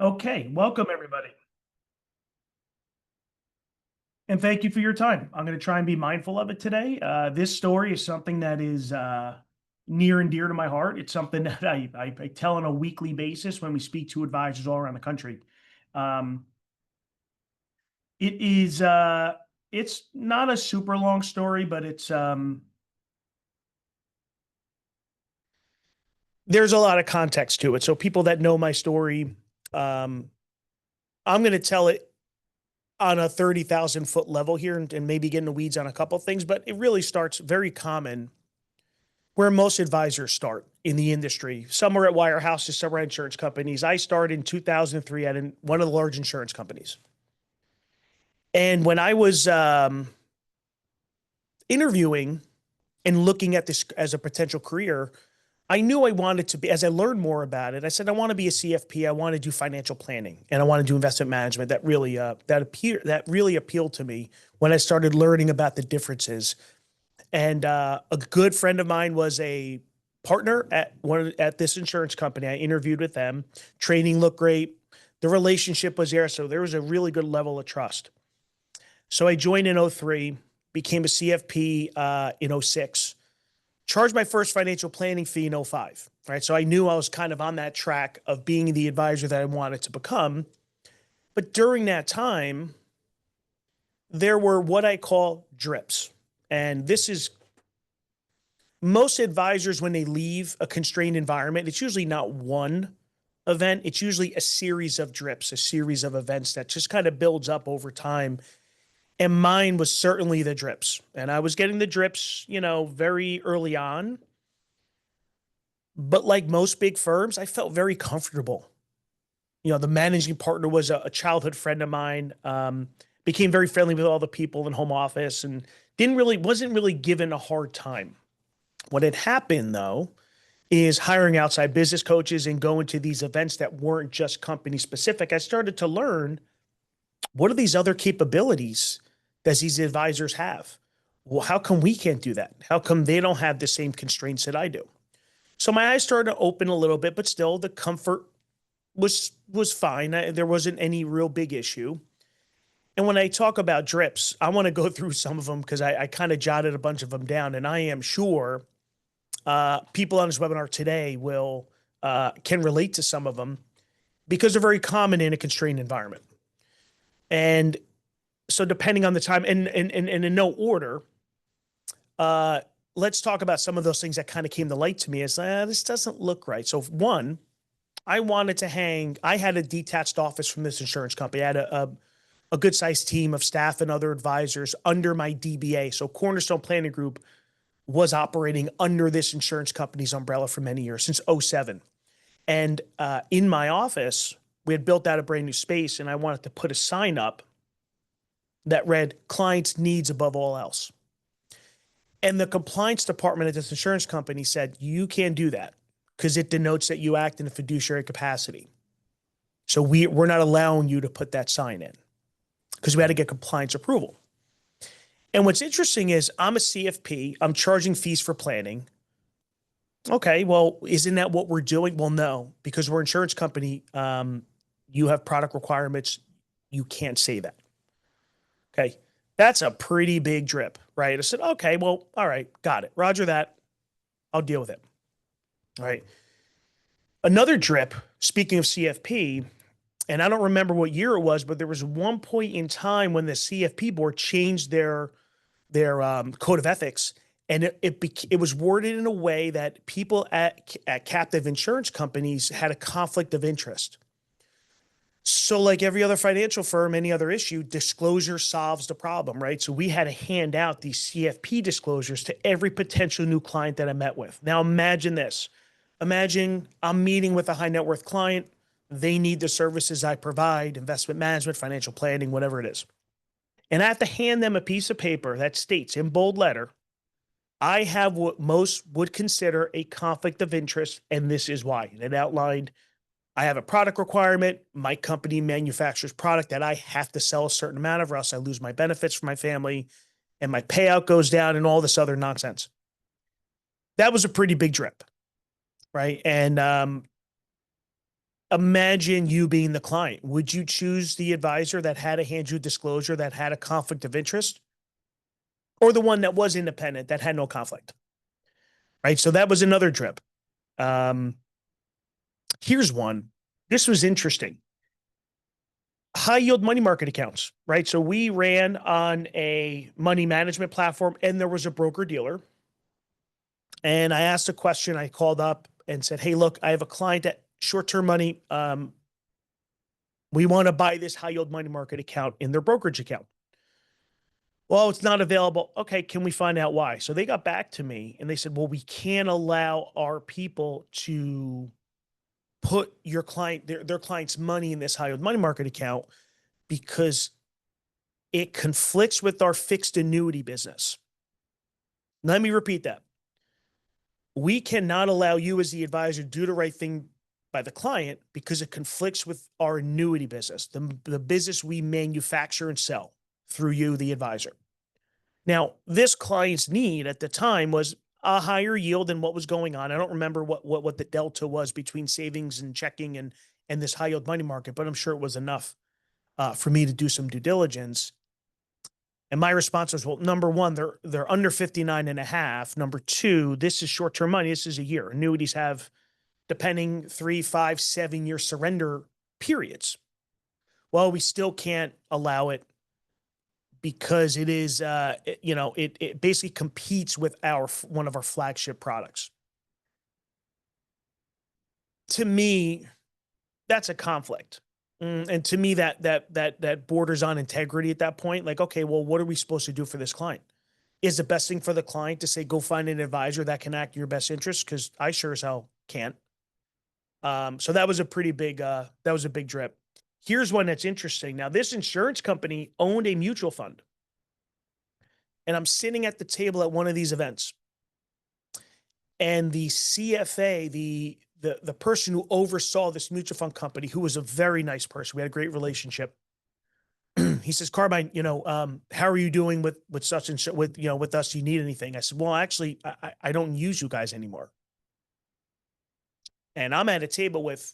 Okay, welcome everybody. And thank you for your time. I'm going to try and be mindful of it today. This story is something that is near and dear to my heart. It's something that I tell on a weekly basis when we speak to advisors all around the country. Um, it is it's not a super long story, but there's a lot of context to it. So people that know my story, um, I'm going to tell it on a 30,000 foot level here and maybe get in the weeds on a couple of things, but it really starts very common where most advisors start in the industry. Some are at wirehouses, some are at insurance companies. I started in 2003 at one of the large insurance companies. And when I was interviewing and looking at this as a potential career, I knew I wanted to be, as I learned more about it, I said, I want to be a CFP. I want to do financial planning and I want to do investment management. That really appealed to me when I started learning about the differences. And a good friend of mine was a partner at this insurance company. I interviewed with them. Training looked great. The relationship was there. So there was a really good level of trust. So I joined in 03, became a CFP in 06, charged my first financial planning fee in 05. Right. So I knew I was kind of on that track of being the advisor that I wanted to become. But during that time, there were what I call drips. And this is most advisors, when they leave a constrained environment, it's usually not one event. It's usually a series of drips, a series of events that just kind of builds up over time. And mine was certainly the drips. And I was getting the drips, very early on. But like most big firms, I felt very comfortable. The managing partner was a childhood friend of mine, became very friendly with all the people in home office and wasn't really given a hard time. What had happened, though, is hiring outside business coaches and going to these events that weren't just company specific. I started to learn, what are these other capabilities that these advisors have? Well, how come we can't do that? How come they don't have the same constraints that I do? So my eyes started to open a little bit, but still the comfort was fine. There wasn't any real big issue. And when I talk about drips, I want to go through some of them because I kind of jotted a bunch of them down, and I am sure people on this webinar today can relate to some of them because they're very common in a constrained environment. And so depending on the time and in no order, let's talk about some of those things that kind of came to light to me as this doesn't look right. So one, I had a detached office from this insurance company. I had a good sized team of staff and other advisors under my DBA. So Cornerstone Planning Group was operating under this insurance company's umbrella for many years, since 07. And in my office, we had built out a brand new space, and I wanted to put a sign up that read, "Clients' needs above all else." And the compliance department at this insurance company said, you can't do that because it denotes that you act in a fiduciary capacity. So we're not allowing you to put that sign in because we had to get compliance approval. And what's interesting is I'm a CFP. I'm charging fees for planning. Okay, well, isn't that what we're doing? Well, no, because we're an insurance company. You have product requirements. You can't say that. Okay, that's a pretty big drip, right? I said, okay, well, all right, got it. Roger that. I'll deal with it. All right. Another drip, speaking of CFP, and I don't remember what year it was, but there was one point in time when the CFP board changed their code of ethics, and it was worded in a way that people at captive insurance companies had a conflict of interest. So like every other financial firm, any other issue, disclosure solves the problem, right? So we had to hand out these CFP disclosures to every potential new client that I met with. Now imagine this. Imagine I'm meeting with a high net worth client. They need the services I provide, investment management, financial planning, whatever it is. And I have to hand them a piece of paper that states in bold letter, I have what most would consider a conflict of interest, and this is why. And it outlined, I have a product requirement. My company manufactures product that I have to sell a certain amount of, or else I lose my benefits for my family, and my payout goes down, and all this other nonsense. That was a pretty big drip, right? And imagine you being the client. Would you choose the advisor that had to hand you disclosure, that had a conflict of interest, or the one that was independent, that had no conflict? Right. So that was another drip. Here's one. This was interesting. High yield money market accounts, right? So we ran on a money management platform and there was a broker dealer. And I asked a question. I called up and said, hey, look, I have a client at short-term money. We want to buy this high yield money market account in their brokerage account. Well, it's not available. Okay, can we find out why? So they got back to me and they said, well, we can't allow our people to put your client, their client's money in this high yield money market account because it conflicts with our fixed annuity business. Let me repeat that. We cannot allow you as the advisor to do the right thing by the client because it conflicts with our annuity business, the business we manufacture and sell through you, the advisor. Now, this client's need at the time was a higher yield than what was going on. I don't remember what the delta was between savings and checking and this high yield money market, but I'm sure it was enough for me to do some due diligence. And my response was, well, number one, they're under 59.5. Number two, this is short-term money. This is a year. Annuities have, depending, 3, 5, 7-year surrender periods. Well, we still can't allow it because it is, it basically competes with one of our flagship products. To me, that's a conflict. And to me, that borders on integrity at that point. Like, okay, well, what are we supposed to do for this client? Is the best thing for the client to say, go find an advisor that can act in your best interest? Because I sure as hell can't. So that was a pretty big, that was a big drip. Here's one that's interesting. Now, this insurance company owned a mutual fund. And I'm sitting at the table at one of these events. And the CFA, the person who oversaw this mutual fund company, who was a very nice person, we had a great relationship. He says, Carmine, how are you doing with such and such, with us? Do you need anything? I said, well, actually, I don't use you guys anymore. And I'm at a table with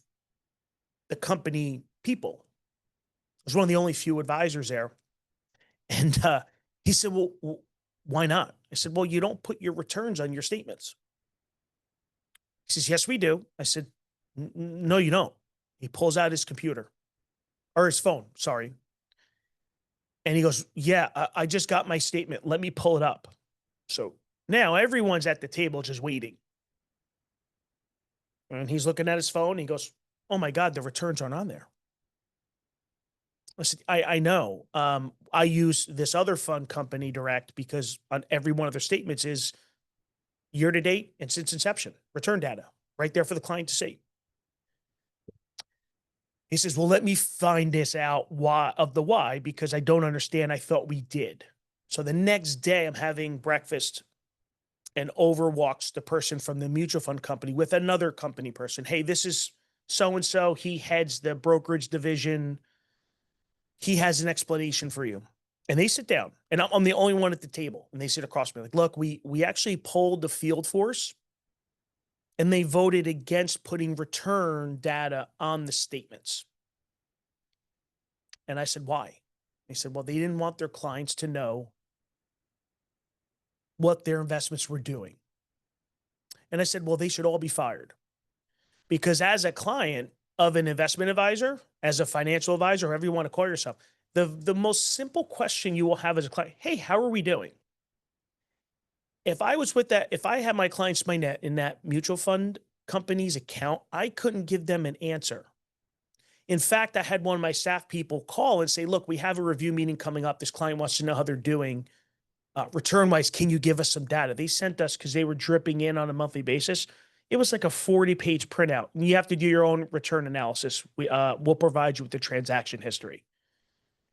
the company people. I was one of the only few advisors there. And he said, well, why not? I said, well, you don't put your returns on your statements. He says, yes, we do. I said, no, you don't. He pulls out his computer or his phone, sorry. And he goes, yeah, I just got my statement. Let me pull it up. So now everyone's at the table just waiting. And he's looking at his phone. And he goes, oh my God, the returns aren't on there. I said, I know. I use this other fund company direct because on every one of their statements is year to date and since inception, return data right there for the client to see. He says, well, let me find this out why, because I don't understand. I thought we did. So the next day I'm having breakfast and over walks the person from the mutual fund company with another company person. Hey, this is so-and-so. He heads the brokerage division. He has an explanation for you. And they sit down and I'm the only one at the table. And they sit across from me like, look, we actually polled the field force and they voted against putting return data on the statements. And I said, why? They said, well, they didn't want their clients to know what their investments were doing. And I said, well, they should all be fired. Because as a client of an investment advisor, as a financial advisor, however you want to call yourself, the most simple question you will have as a client, hey, how are we doing? If I was with that, if I had my clients money in that mutual fund company's account, I couldn't give them an answer. In fact, I had one of my staff people call and say, look, we have a review meeting coming up. This client wants to know how they're doing. Return-wise, can you give us some data? They sent us, because they were dripping in on a monthly basis. It was like a 40-page printout. And you have to do your own return analysis. We'll provide you with the transaction history.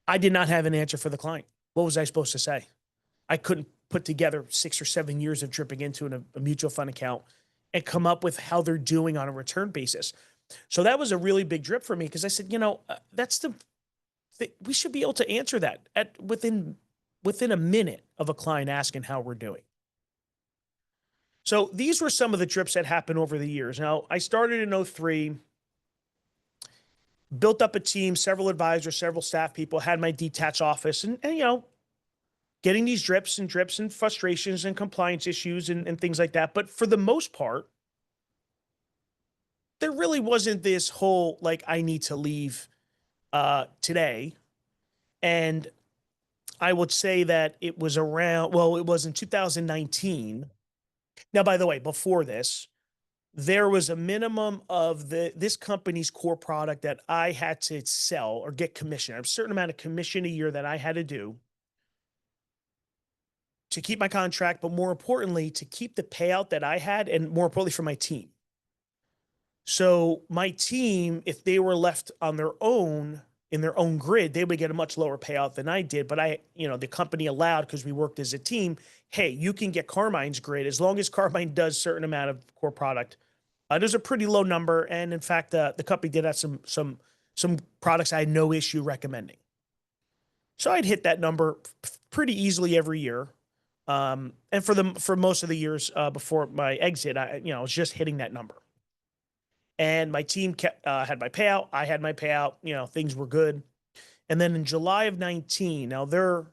I did not have an answer for the client. What was I supposed to say? I couldn't put together 6 or 7 years of dripping into a mutual fund account and come up with how they're doing on a return basis. So that was a really big drip for me because I said, that's we should be able to answer that within a minute of a client asking how we're doing. So these were some of the drips that happened over the years. Now, I started in 2003. built up a team, several advisors, several staff people, had my detached office, and getting these drips and frustrations and compliance issues and things like that. But for the most part, there really wasn't this whole, like, I need to leave today. And I would say that it was around, well, it was in 2019. Now, by the way, before this, there was a minimum of this company's core product that I had to sell or get commission, a certain amount of commission a year that I had to do to keep my contract, but more importantly, to keep the payout that I had, and more importantly, for my team. So my team, if they were left on their own in their own grid, they would get a much lower payout than I did. But the company allowed, because we worked as a team, hey, you can get Carmine's grid as long as Carmine does certain amount of core product. There's a pretty low number, and in fact, the company did have some products I had no issue recommending. So I'd hit that number pretty easily every year, and for most of the years before my exit, I was just hitting that number. And my team had my payout. I had my payout. Things were good. And then in July of 19, now their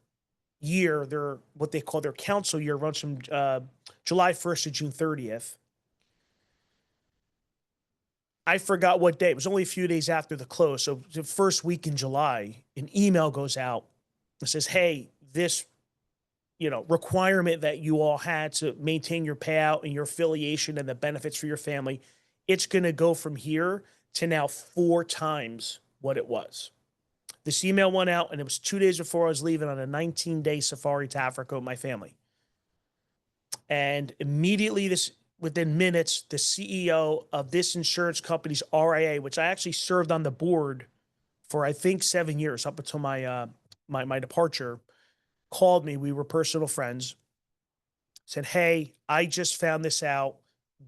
what they call their council year runs from July 1st to June 30th. I forgot what day. It was only a few days after the close. So the first week in July, an email goes out that says, hey, this requirement that you all had to maintain your payout and your affiliation and the benefits for your family, it's going to go from here to now 4 times what it was. This email went out, and it was 2 days before I was leaving on a 19-day safari to Africa with my family. And immediately, within minutes, the CEO of this insurance company's RIA, which I actually served on the board for, I think, 7 years up until my my departure, called me. We were personal friends. Said, hey, I just found this out.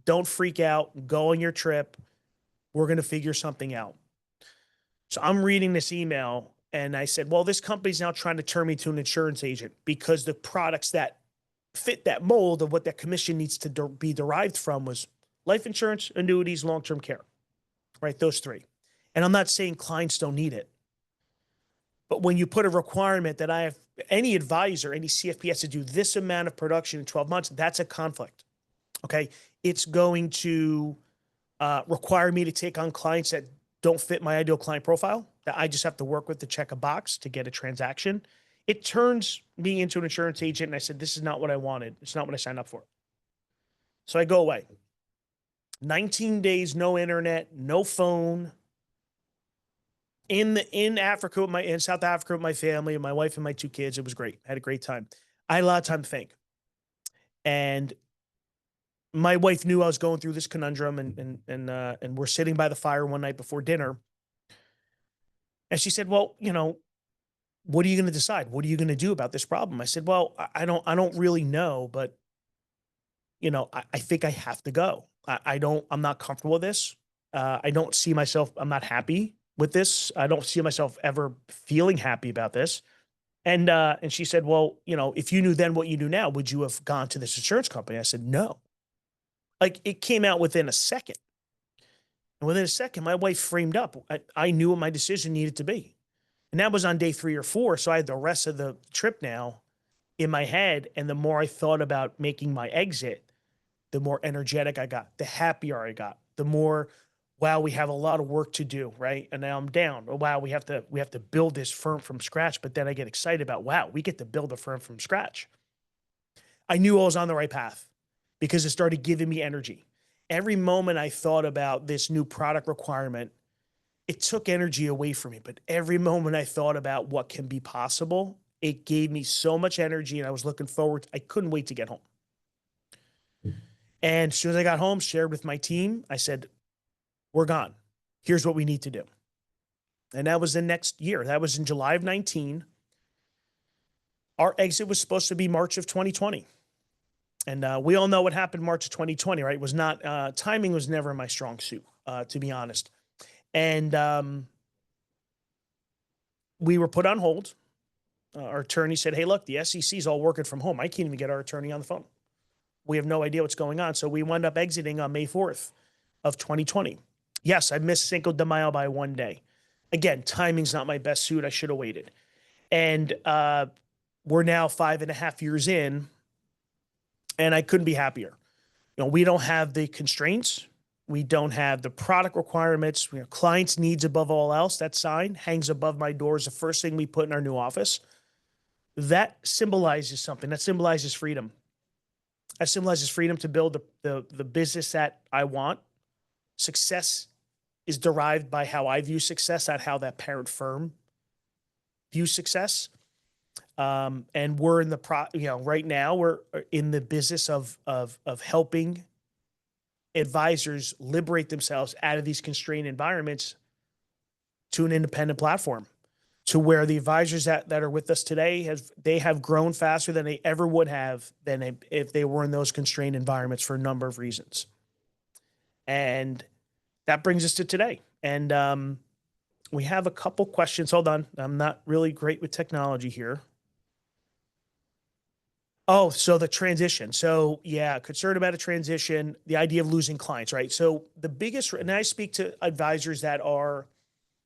Don't freak out. Go on your trip. We're going to figure something out. So I'm reading this email, and I said, well, this company's now trying to turn me to an insurance agent because the products that fit that mold of what that commission needs to be derived from was life insurance, annuities, long-term care, right? Those 3. And I'm not saying clients don't need it. But when you put a requirement that I have any advisor, any CFP has to do this amount of production in 12 months, that's a conflict. Okay. It's going to require me to take on clients that don't fit my ideal client profile, that I just have to work with to check a box to get a transaction. It turns me into an insurance agent. And I said, this is not what I wanted. It's not what I signed up for. So I go away. 19 days, no internet, no phone. In Africa in South Africa with my family and my wife and my 2 kids. It was great. I had a great time. I had a lot of time to think. And my wife knew I was going through this conundrum, and we're sitting by the fire one night before dinner. And she said, well, what are you going to decide? What are you going to do about this problem? I said, well, I don't really know, but I think I have to go. I'm not comfortable with this. I don't see myself, I'm not happy with this. I don't see myself ever feeling happy about this. And she said, well, if you knew then what you knew now, would you have gone to this insurance company? I said, no. Like, it came out within a second. And within a second, my wife framed up. I knew what my decision needed to be. And that was on day 3 or 4. So I had the rest of the trip now in my head. And the more I thought about making my exit, the more energetic I got, the happier I got, the more, wow, we have a lot of work to do, right? And now I'm down. Oh, wow, we have to build this firm from scratch. But then I get excited about, wow, we get to build a firm from scratch. I knew I was on the right path because it started giving me energy. Every moment I thought about this new product requirement, it took energy away from me. But every moment I thought about what can be possible, it gave me so much energy, and I was looking forward. I couldn't wait to get home. And as soon as I got home, shared with my team, I said, we're gone. Here's what we need to do. And that was the next year. That was in July of 19. Our exit was supposed to be March of 2020. And we all know what happened March of 2020, right? It was not, timing was never my strong suit, to be honest. And we were put on hold. Our attorney said, hey, look, the SEC is all working from home. I can't even get our attorney on the phone. We have no idea what's going on. So we wound up exiting on May 4th of 2020. Yes, I missed Cinco de Mayo by 1 day. Again, timing's not my best suit. I should have waited. And we're now 5.5 years in, and I couldn't be happier. We don't have the constraints. We don't have the product requirements. We have clients' needs above all else. That sign hangs above my door is the first thing we put in our new office. That symbolizes something. That symbolizes freedom. That symbolizes freedom to build the business that I want. Success is derived by how I view success, not how that parent firm views success. And we're in right now we're in the business of helping advisors liberate themselves out of these constrained environments to an independent platform, to where the advisors that are with us today have grown faster than they ever would have than if they were in those constrained environments for a number of reasons. And that brings us to today. And we have a couple questions. Hold on. I'm not really great with technology here. Oh, so the transition. So yeah, concerned about a transition, the idea of losing clients, right? So the biggest, and I speak to advisors that are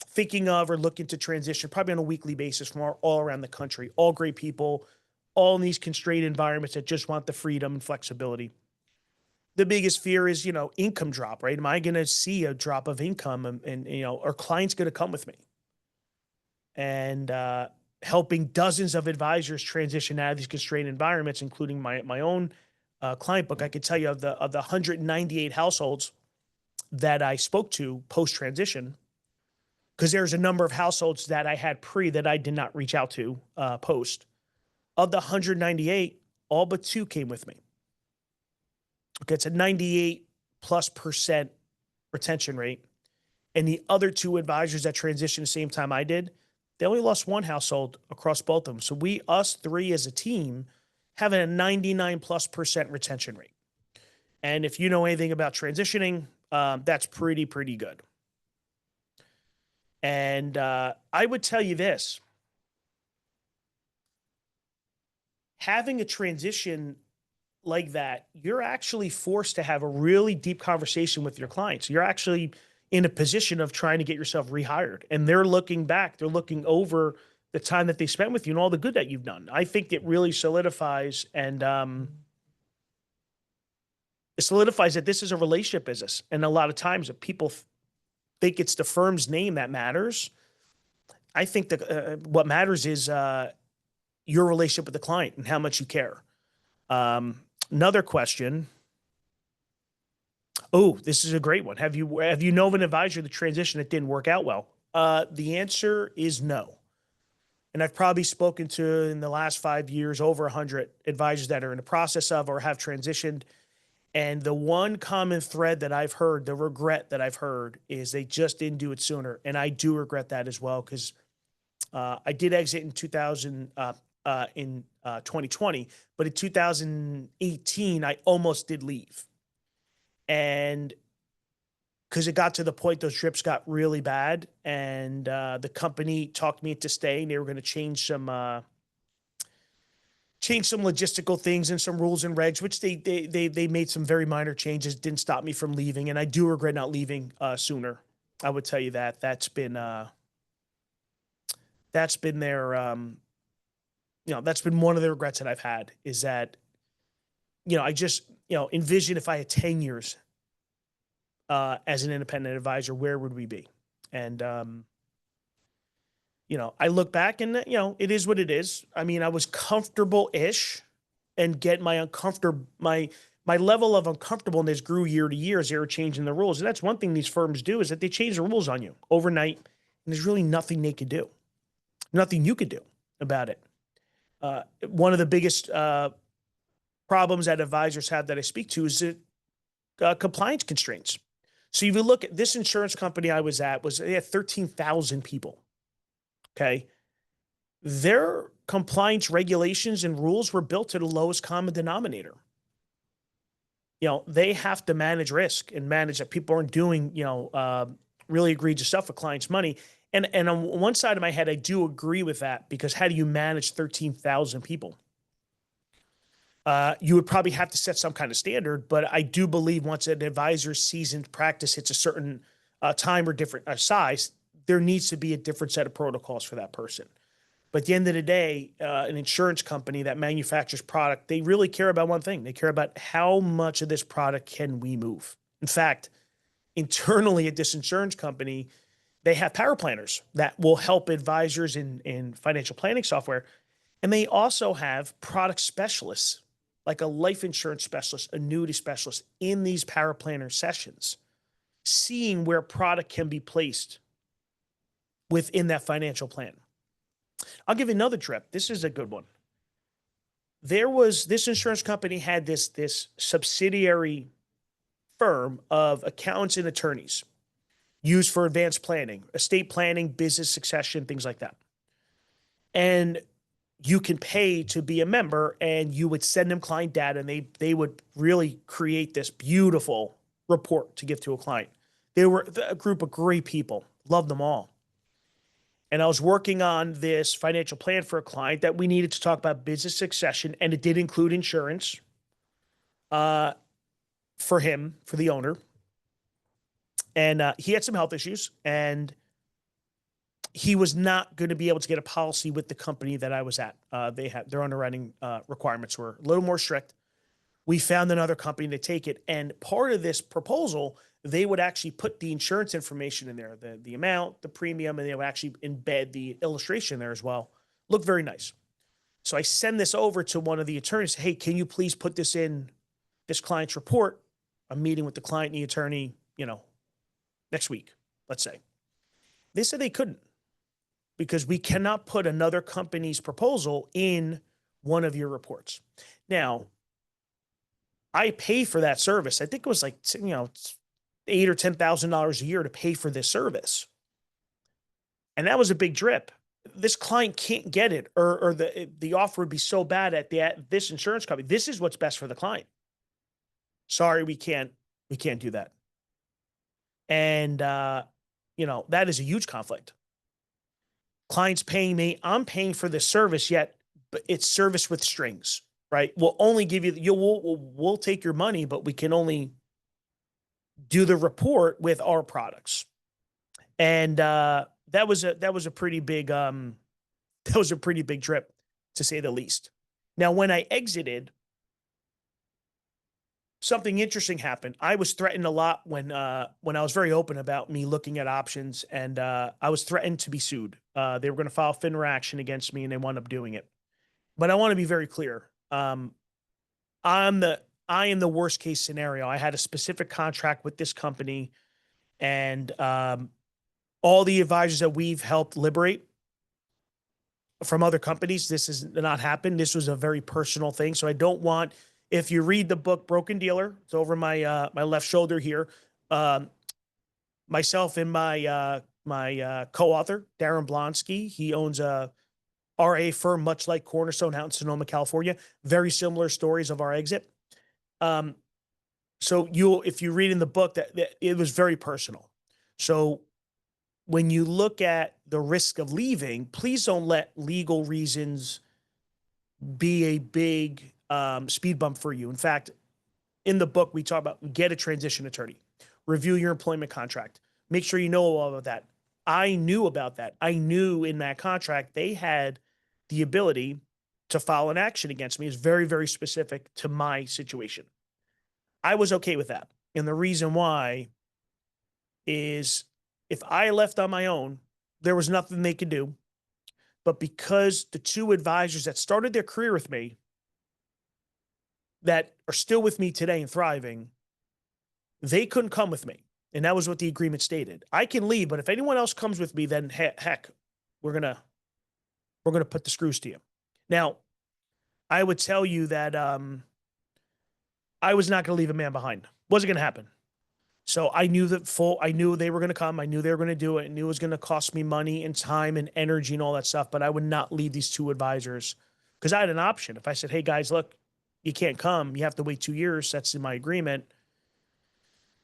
thinking of or looking to transition probably on a weekly basis from all around the country, all great people, all in these constrained environments that just want the freedom and flexibility. The biggest fear is, income drop, right? Am I going to see a drop of income and are clients going to come with me? And, helping dozens of advisors transition out of these constrained environments, including my own client book. I could tell you of the 198 households that I spoke to post-transition, because there's a number of households that I had that I did not reach out to post. Of the 198, all but 2 came with me. Okay, it's a 98+% retention rate. And the other 2 advisors that transitioned the same time I did, they only lost 1 household across both of them. So us 3 as a team, having a 99+% retention rate. And if you know anything about transitioning, that's pretty good. And I would tell you this. Having a transition like that, you're actually forced to have a really deep conversation with your clients. You're actually in a position of trying to get yourself rehired. And they're looking back, they're looking over the time that they spent with you and all the good that you've done. I think it really solidifies and it solidifies that this is a relationship business. And a lot of times if people think it's the firm's name that matters, I think that what matters is your relationship with the client and how much you care. Another question. Oh, this is a great one. Have you known of an advisor the transition that didn't work out well? The answer is no. And I've probably spoken to, in the last 5 years, over 100 advisors that are in the process of or have transitioned. And the one common thread that I've heard, the regret that I've heard, is they just didn't do it sooner. And I do regret that as well, because I did exit in 2020, but in 2018, I almost did leave. And because it got to the point, those trips got really bad, and the company talked me into staying. They were going to change some logistical things and some rules and regs, which they made some very minor changes. Didn't stop me from leaving, and I do regret not leaving sooner. I would tell you that that's been their that's been one of the regrets that I've had, is that I just envision if I had 10 years as an independent advisor, where would we be? And I look back and it is what it is. I mean, I was comfortable-ish, and get my level of uncomfortableness grew year to year as they were changing the rules. And that's one thing these firms do, is that they change the rules on you overnight, and there's really nothing they could do, nothing you could do about it. One of the biggest problems that advisors have that I speak to is compliance constraints. So if you look at this insurance company I was at, they had 13,000 people. Okay. Their compliance regulations and rules were built to the lowest common denominator. They have to manage risk and manage that people aren't doing, really egregious stuff with clients' money. And on one side of my head, I do agree with that, because how do you manage 13,000 people? You would probably have to set some kind of standard, but I do believe once an advisor's seasoned practice hits a certain time or different size, there needs to be a different set of protocols for that person. But at the end of the day, an insurance company that manufactures product, they really care about one thing. They care about how much of this product can we move. In fact, internally at this insurance company, they have power planners that will help advisors in financial planning software. And they also have product specialists, like a life insurance specialist, annuity specialist in these power planner sessions, seeing where product can be placed within that financial plan. I'll give you another trip. This is a good one. This insurance company had this subsidiary firm of accountants and attorneys used for advanced planning, estate planning, business succession, things like that. And you can pay to be a member, and you would send them client data, and they would really create this beautiful report to give to a client. They were a group of great people, loved them all. And I was working on this financial plan for a client that we needed to talk about business succession, and it did include insurance for him, for the owner. And he had some health issues, and he was not going to be able to get a policy with the company that I was at. Their underwriting requirements were a little more strict. We found another company to take it. And part of this proposal, they would actually put the insurance information in there, the amount, the premium, and they would actually embed the illustration there as well. Looked very nice. So I send this over to one of the attorneys. Hey, can you please put this in this client's report? I'm meeting with the client and the attorney, next week, let's say. They said they couldn't, because we cannot put another company's proposal in one of your reports. Now, I pay for that service. I think it was like, $8,000 or $10,000 a year to pay for this service. And that was a big drip. This client can't get it, or the offer would be so bad at this insurance company. This is what's best for the client. Sorry, we can't do that. And, that is a huge conflict. Client's paying me, I'm paying for this service, yet but it's service with strings, right? We'll only give we'll take your money, but we can only do the report with our products. And that was a pretty big trip, to say the least. Now, when I exited, something interesting happened. I was threatened a lot when I was very open about me looking at options, and I was threatened to be sued. They were going to file FINRA action against me, and they wound up doing it. But I want to be very clear. I am the worst case scenario. I had a specific contract with this company, and all the advisors that we've helped liberate from other companies, this has not happened. This was a very personal thing. So I don't want, if you read the book Broken Dealer, it's over my my left shoulder here. Myself and my co-author, Darren Blonsky, he owns a RIA firm, much like Cornerstone out in Sonoma, California. Very similar stories of our exit. So if you read in the book, that it was very personal. So when you look at the risk of leaving, please don't let legal reasons be a big speed bump for you. In fact, in the book, we talk about get a transition attorney, review your employment contract, make sure you know all of that. I knew about that. I knew in that contract, they had the ability to file an action against me. It's very, very specific to my situation. I was okay with that. And the reason why is if I left on my own, there was nothing they could do. But because the two advisors that started their career with me, that are still with me today and thriving, they couldn't come with me. And that was what the agreement stated. I can leave, but if anyone else comes with me, then heck, we're gonna put the screws to you. Now, I would tell you that I was not going to leave a man behind. Wasn't going to happen. So I knew I knew they were going to come. I knew they were going to do it. I knew it was going to cost me money and time and energy and all that stuff. But I would not leave these two advisors, because I had an option. If I said, hey guys, look, you can't come. You have to wait 2 years. That's in my agreement.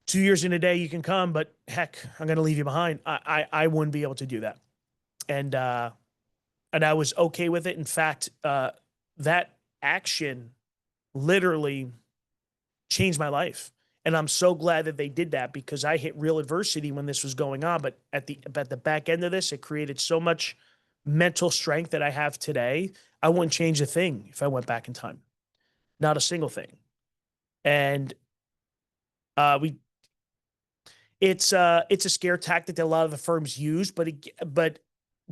2 years in a day, you can come, but heck, I'm going to leave you behind. I wouldn't be able to do that. And I was okay with it. In fact, that action literally changed my life. And I'm so glad that they did that, because I hit real adversity when this was going on. But at the back end of this, it created so much mental strength that I have today. I wouldn't change a thing if I went back in time. Not a single thing. And we it's a scare tactic that a lot of the firms use, but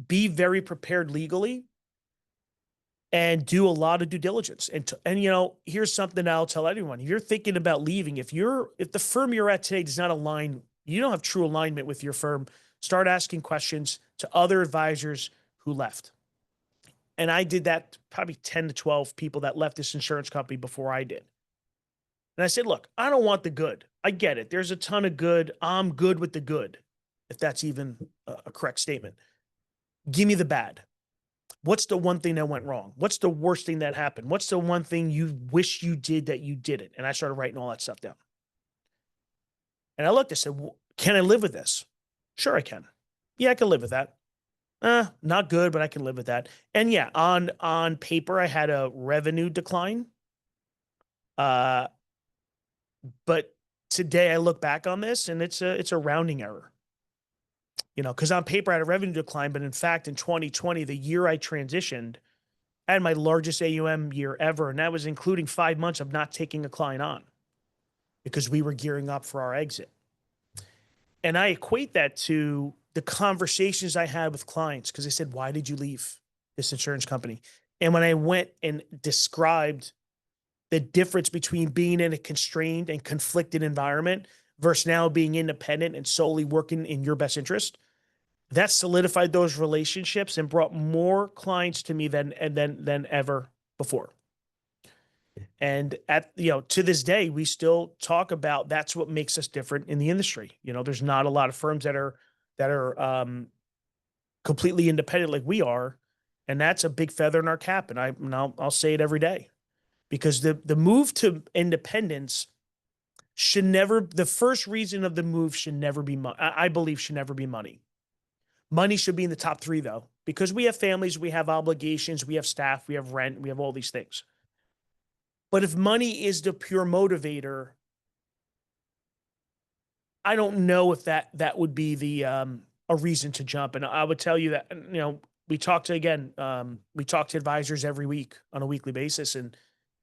be very prepared legally and do a lot of due diligence. And you know, here's something I'll tell everyone: if you're thinking about leaving, if the firm you're at today does not align, you don't have true alignment with your firm, start asking questions to other advisors who left. And I did that, probably 10 to 12 people that left this insurance company before I did. And I said, look, I don't want the good. I get it. There's a ton of good. I'm good with the good, if that's even a correct statement. Give me the bad. What's the one thing that went wrong? What's the worst thing that happened? What's the one thing you wish you did that you didn't? And I started writing all that stuff down. And I looked, I said, well, can I live with this? Sure, I can. Yeah, I can live with that. Not good, but I can live with that. And yeah, on paper, I had a revenue decline. But today I look back on this and it's a rounding error. You know, because on paper I had a revenue decline, but in fact, in 2020, the year I transitioned, I had my largest AUM year ever, and that was including 5 months of not taking a client on because we were gearing up for our exit. And I equate that to the conversations I had with clients, because they said, why did you leave this insurance company? And when I went and described the difference between being in a constrained and conflicted environment versus now being independent and solely working in your best interest, that solidified those relationships and brought more clients to me than ever before. And to this day, we still talk about that's what makes us different in the industry. You know, there's not a lot of firms that are completely independent like we are, and that's a big feather in our cap. And I'll say it every day, because the move to independence should never, the first reason of the move should never be money. I believe should never be money. Money should be in the top 3 though, because we have families, we have obligations, we have staff, we have rent, we have all these things. But if money is the pure motivator, I don't know if that would be the a reason to jump. And I would tell you that, you know, we talk to advisors every week on a weekly basis,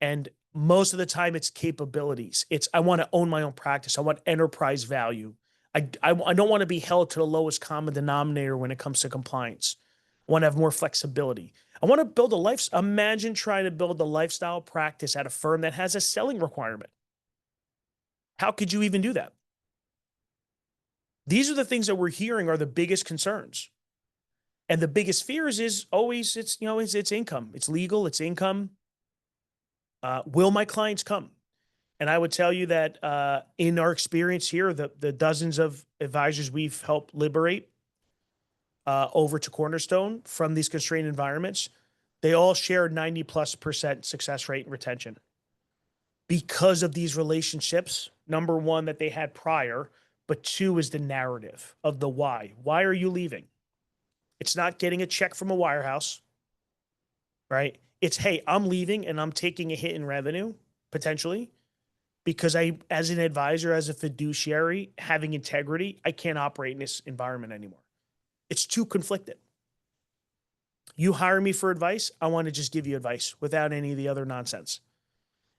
and most of the time it's capabilities. I want to own my own practice. I want enterprise value. I don't want to be held to the lowest common denominator when it comes to compliance. I want to have more flexibility. I want to build a life. Imagine trying to build a lifestyle practice at a firm that has a selling requirement. How could you even do that? These are the things that we're hearing are the biggest concerns. And the biggest fears is always, it's income. It's legal, it's income. Will my clients come? And I would tell you that in our experience here, the dozens of advisors we've helped liberate over to Cornerstone from these constrained environments, they all share 90+% success rate and retention because of these relationships. Number one, that they had prior, but 2 is the narrative of the why. Why are you leaving? It's not getting a check from a wirehouse, right? It's, hey, I'm leaving and I'm taking a hit in revenue, potentially, because I, as an advisor, as a fiduciary, having integrity, I can't operate in this environment anymore. It's too conflicted. You hire me for advice, I want to just give you advice without any of the other nonsense.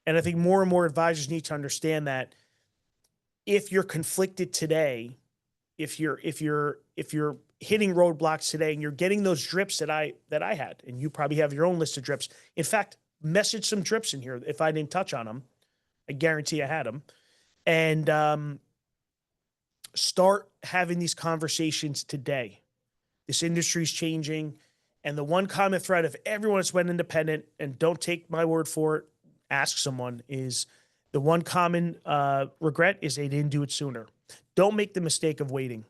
And I think more and more advisors need to understand that if you're conflicted today, if you're hitting roadblocks today and you're getting those drips that I had, and you probably have your own list of drips. In fact, message some drips in here if I didn't touch on them. I guarantee I had them. And start having these conversations today. This industry's changing. And the one common thread of everyone that's went independent, and don't take my word for it, ask someone, is the one common regret is they didn't do it sooner. Don't make the mistake of waiting.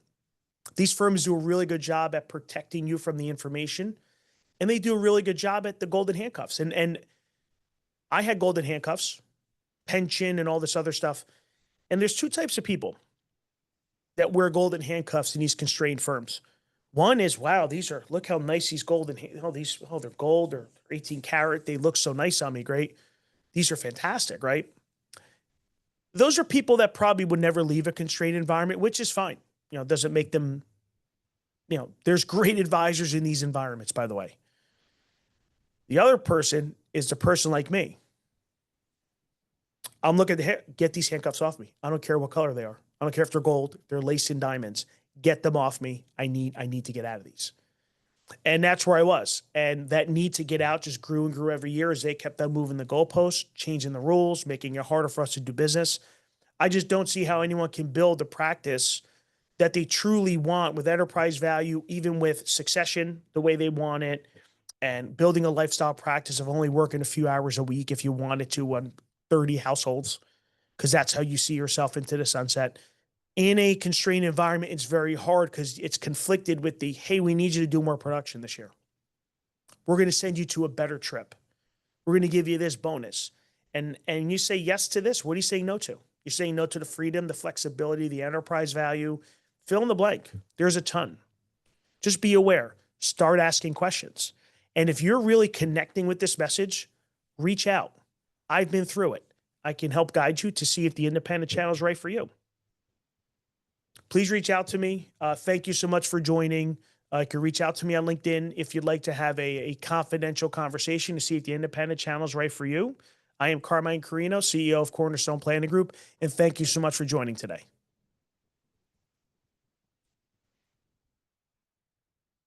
These firms do a really good job at protecting you from the information, and they do a really good job at the golden handcuffs. And I had golden handcuffs, pension, and all this other stuff. And there's 2 types of people that wear golden handcuffs in these constrained firms. One is, wow, look how nice these golden, they're gold or 18 karat. They look so nice on me. Great. These are fantastic, right? those are people that probably would never leave a constrained environment, which is fine. It doesn't make them, there's great advisors in these environments, by the way. The other person is the person like me. I'm looking to get these handcuffs off me. I don't care what color they are. I don't care if they're gold, they're laced in diamonds. Get them off me. I need to get out of these. And that's where I was. And that need to get out just grew and grew every year as they kept on moving the goalposts, changing the rules, making it harder for us to do business. I just don't see how anyone can build a practice that they truly want with enterprise value, even with succession the way they want it, and building a lifestyle practice of only working a few hours a week if you wanted to on 30 households, because that's how you see yourself into the sunset. In a constrained environment, it's very hard because it's conflicted with the, hey, we need you to do more production this year. We're going to send you to a better trip. We're going to give you this bonus. And you say yes to this. What are you saying no to? You're saying no to the freedom, the flexibility, the enterprise value. Fill in the blank. There's a ton. Just be aware. Start asking questions. And if you're really connecting with this message, reach out. I've been through it. I can help guide you to see if the independent channel is right for you. Please reach out to me. Thank you so much for joining. You can reach out to me on LinkedIn if you'd like to have a confidential conversation to see if the independent channel is right for you. I am Carmine Corino, CEO of Cornerstone Planning Group, and thank you so much for joining today.